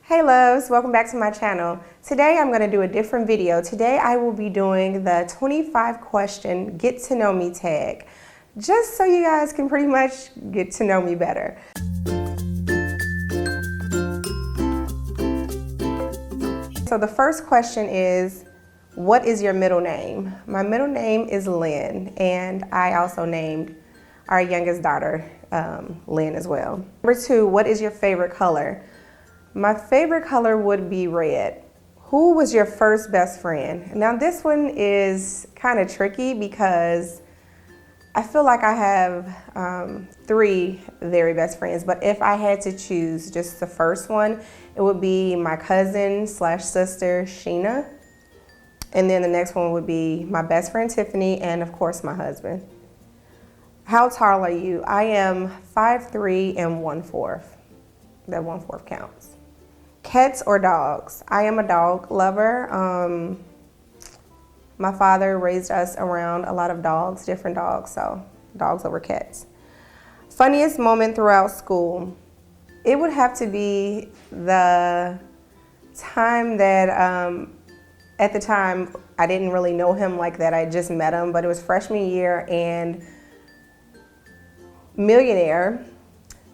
Hey loves, welcome back to my channel. Today I'm going to do a different video. Today I will be doing the 25 question get to know me tag, just so you guys can pretty much get to know me better. So the first question is, what is your middle name? My middle name is Lynn, and I also named our youngest daughter Lynn as well. Number 2, what is your favorite color? My favorite color would be red. Who was your first best friend? Now this one is kind of tricky because I feel like I have 3 very best friends, but if I had to choose just the first one, it would be my cousin slash sister, Sheena. And then the next one would be my best friend, Tiffany, and of course my husband. How tall are you? I am 5'3" and 1/4. That 1/4 counts. Cats or dogs? I am a dog lover. My father raised us around a lot of dogs, different dogs, so dogs over cats. Funniest moment throughout school? It would have to be the time that, at the time, I didn't really know him like that. I just met him, but it was freshman year, and Millionaire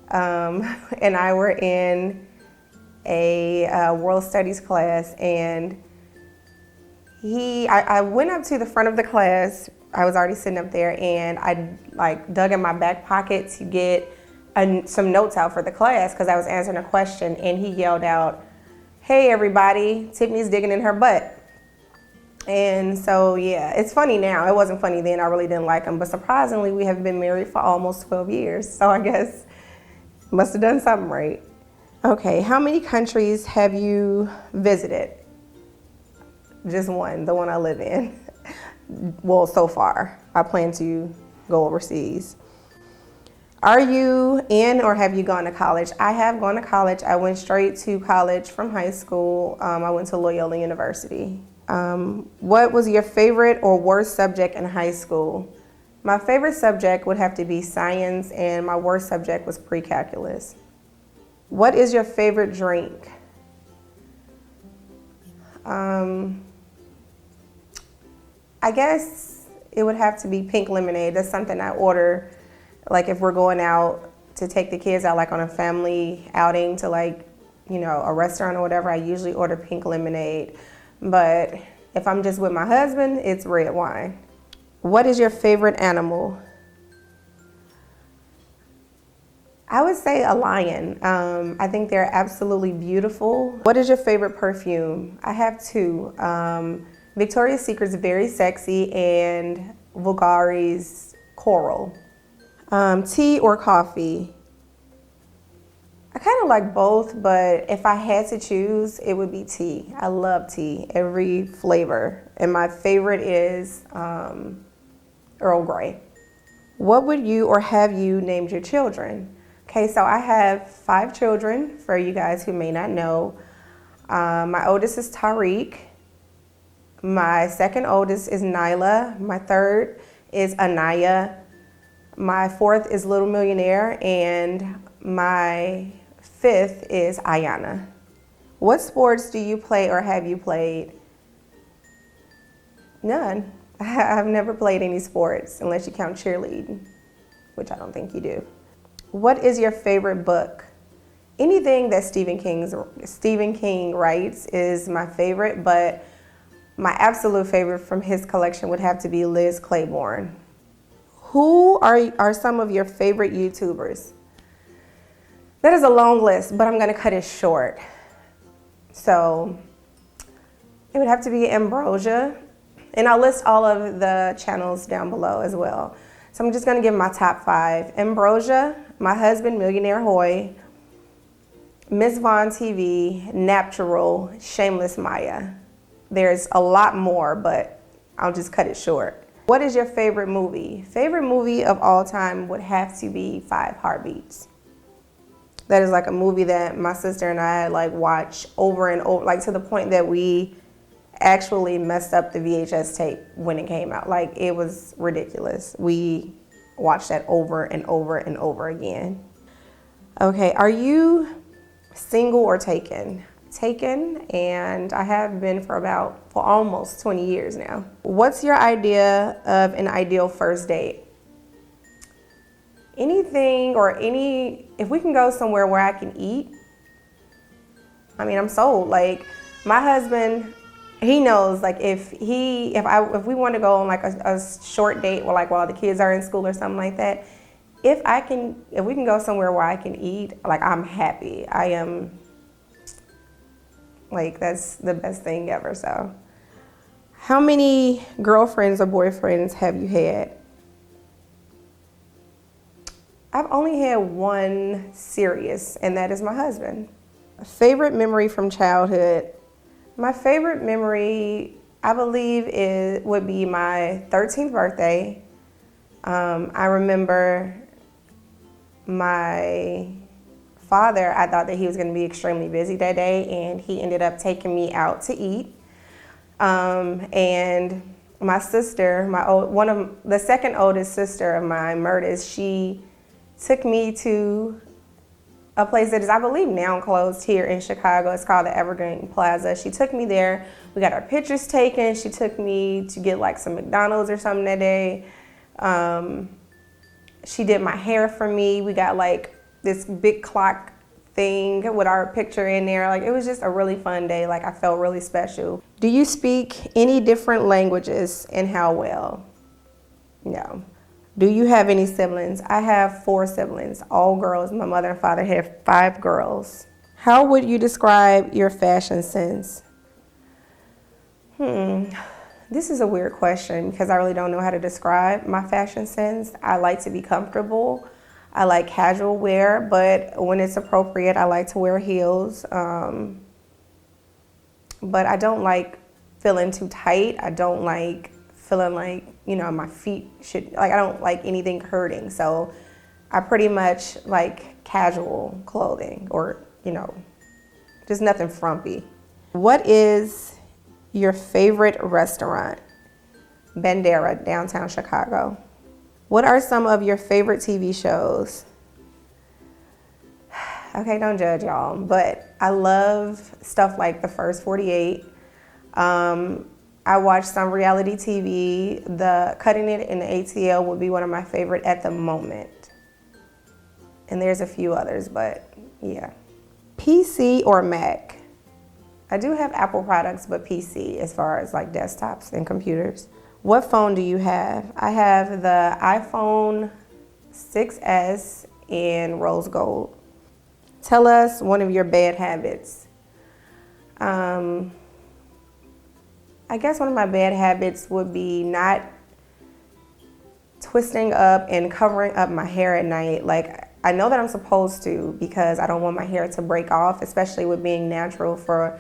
and I were in a world studies class, and I went up to the front of the class. I was already sitting up there, and I dug in my back pocket to get some notes out for the class because I was answering a question, and he yelled out, "Hey everybody, Tiffany's digging in her butt." And so yeah, it's funny now. It wasn't funny then. I really didn't like him, but surprisingly we have been married for almost 12 years, so I guess must have done something right. Okay, how many countries have you visited? Just one, the one I live in. Well, so far. I plan to go overseas. Are you in or have you gone to college? I have gone to college. I went straight to college from high school. I went to Loyola University. What was your favorite or worst subject in high school? My favorite subject would have to be science, and my worst subject was pre-calculus. What is your favorite drink? I guess it would have to be pink lemonade. That's something I order, like if we're going out to take the kids out, like on a family outing to a restaurant or whatever, I usually order pink lemonade. But if I'm just with my husband, it's red wine. What is your favorite animal? I would say a lion. I think they're absolutely beautiful. What is your favorite perfume? I have 2. Victoria's Secret's Very Sexy and Bulgari's Coral. Tea or coffee? I kind of like both, but if I had to choose, it would be tea. I love tea, every flavor. And my favorite is Earl Grey. What would you or have you named your children? Okay, so I have 5 children, for you guys who may not know. My oldest is Tariq. My second oldest is Nyla. My third is Anaya. My 4th is Little Millionaire, and my 5th is Ayana. What sports do you play or have you played? None. I've never played any sports unless you count cheerleading, which I don't think you do. What is your favorite book? Anything that Stephen King writes is my favorite, but my absolute favorite from his collection would have to be Liz Claiborne. Who are some of your favorite YouTubers? That is a long list, but I'm gonna cut it short. So it would have to be Ambrosia, and I'll list all of the channels down below as well. So I'm just gonna give my top 5. Ambrosia, my husband, Millionaire Hoy, Miss Vaughn TV, Natural, Shameless Maya. There's a lot more, but I'll just cut it short. What is your favorite movie? Favorite movie of all time would have to be 5 Heartbeats. That is like a movie that my sister and I watch over and over, to the point that we actually messed up the VHS tape when it came out. It was ridiculous. We watched that over and over and over again. Okay, are you single or taken? taken, and I have been for almost 20 years now. What's your idea of an ideal first date? Anything if we can go somewhere where I can eat, I mean, I'm sold. Like, my husband, he knows, like, if we want to go on like a short date while the kids are in school or something like that, if we can go somewhere where I can eat, like, I'm happy. I am, like, that's the best thing ever. So, how many girlfriends or boyfriends have you had? I've only had one serious, and that is my husband. A favorite memory from childhood. My favorite memory, I believe, would be my 13th birthday. I remember my father, I thought that he was going to be extremely busy that day, and he ended up taking me out to eat. And my sister, the second oldest sister of mine, Murtis, she took me to a place that is, I believe, now closed here in Chicago. It's called the Evergreen Plaza. She took me there. We got our pictures taken. She took me to get like some McDonald's or something that day. She did my hair for me. We got like this big clock thing with our picture in there. Like, it was just a really fun day. Like, I felt really special. Do you speak any different languages, and how well? No. Do you have any siblings? I have 4 siblings, all girls. My mother and father have 5 girls. How would you describe your fashion sense? This is a weird question because I really don't know how to describe my fashion sense. I like to be comfortable. I like casual wear, but when it's appropriate, I like to wear heels. But I don't like feeling too tight. I don't like feeling like, my feet I don't like anything hurting. So I pretty much like casual clothing, or, just nothing frumpy. What is your favorite restaurant? Bandera, downtown Chicago. What are some of your favorite TV shows? Okay, don't judge y'all, but I love stuff like The First 48. I watch some reality TV. The Cutting It in the ATL would be one of my favorite at the moment. And there's a few others, but yeah. PC or Mac? I do have Apple products, but PC as far as like desktops and computers. What phone do you have? I have the iPhone 6S in rose gold. Tell us one of your bad habits. I guess one of my bad habits would be not twisting up and covering up my hair at night. Like, I know that I'm supposed to because I don't want my hair to break off, especially with being natural for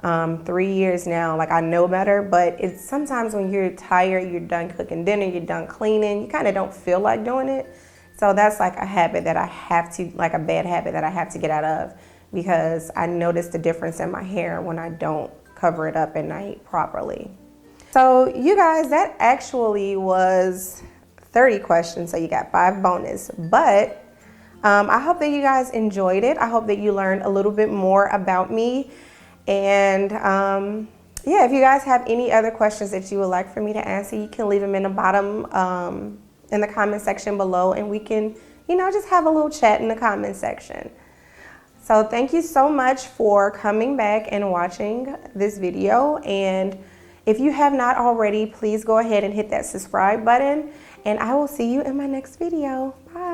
3 years now. Like, I know better, but it's sometimes when you're tired, you're done cooking dinner, you're done cleaning, you kind of don't feel like doing it. So that's like a habit that I have to, like a bad habit that I have to get out of, because I notice the difference in my hair when I don't cover it up at night properly. So you guys, that actually was 30 questions, so you got 5 bonus. But I hope that you guys enjoyed it. I hope that you learned a little bit more about me. And yeah, if you guys have any other questions that you would like for me to answer, you can leave them in the bottom in the comment section below, and we can, just have a little chat in the comment section. So thank you so much for coming back and watching this video. And if you have not already, please go ahead and hit that subscribe button, and I will see you in my next video. Bye.